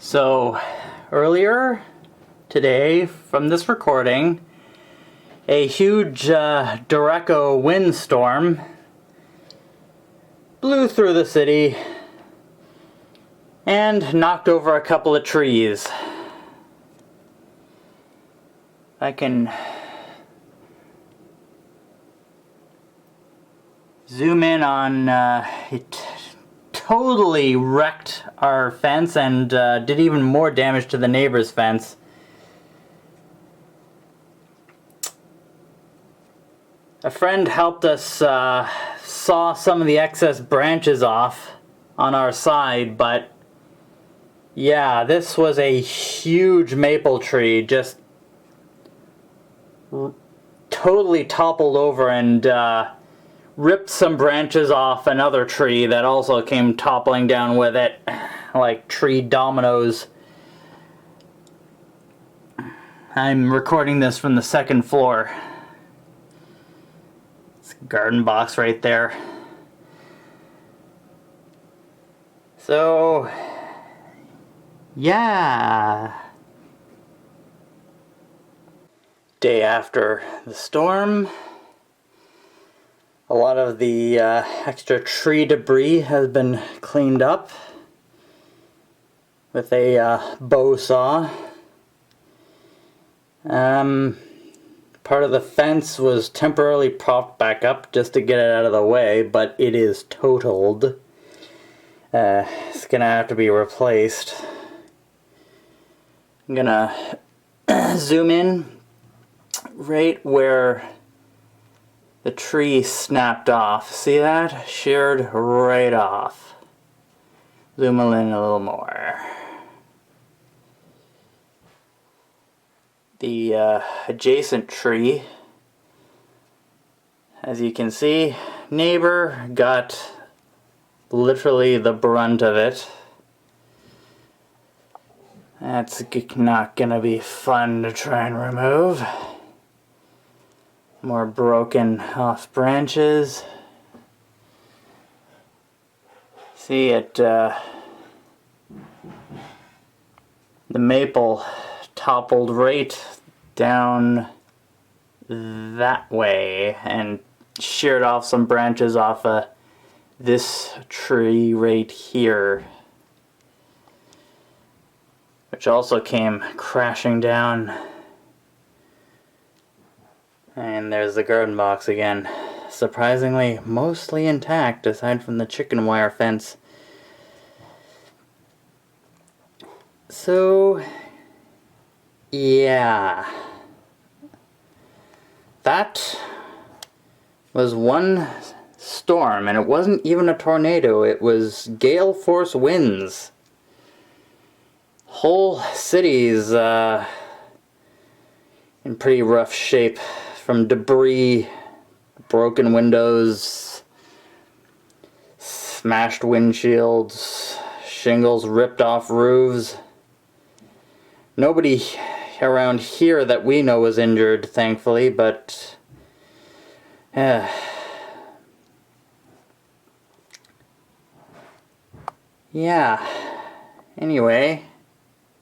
So earlier today, from this recording, a huge Derecho windstorm blew through the city and knocked over a couple of trees. I can zoom in on it. Totally wrecked our fence and did even more damage to the neighbor's fence. A friend helped us saw some of the excess branches off on our side, but yeah, this was a huge maple tree, just totally toppled over and ripped some branches off another tree that also came toppling down with it, like tree dominoes. I'm recording this from the second floor. It's a garden box right there. So, yeah. Day after the storm. A lot of the extra tree debris has been cleaned up with a bow saw. Part of the fence was temporarily propped back up just to get it out of the way, but it is totaled. It's gonna have to be replaced. I'm gonna zoom in right where the tree snapped off. See that? Sheared right off. Zoom in a little more. The adjacent tree, as you can see, neighbor got literally the brunt of it. That's not gonna be fun to try and remove. More broken off branches. See it, the maple toppled right down that way and sheared off some branches off of this tree right here, which also came crashing down. And there's the garden box again. Surprisingly, mostly intact aside from the chicken wire fence. So, yeah. That was one storm, and it wasn't even a tornado, it was gale-force winds. Whole cities in pretty rough shape. From debris, broken windows, smashed windshields, shingles ripped off roofs. Nobody around here that we know was injured, thankfully, but yeah. Anyway,